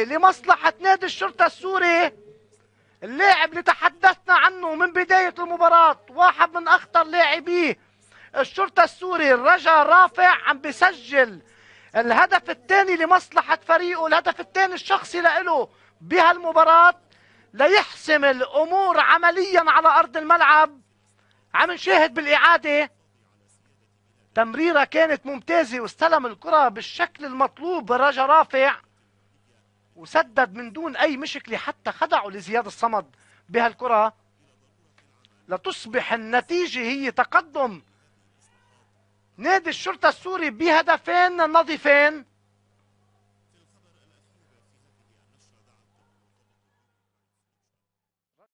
الثاني لمصلحة نادي الشرطة السوري، اللاعب اللي تحدثنا عنه من بداية المباراة، واحد من أخطر لاعبيه الشرطة السوري، الرجا رافع، عم بسجل الهدف الثاني لمصلحة فريقه، الهدف الثاني الشخصي له بهالمباراة ليحسم الأمور عمليا على أرض الملعب. عم نشاهد بالإعادة تمريرة كانت ممتازة، واستلم الكرة بالشكل المطلوب الرجا رافع وسدد من دون أي مشكلة، حتى خدعوا لزياد الصمد بهالكرة لتصبح النتيجة هي تقدم نادي الشرطة السوري بهدفين نظيفين.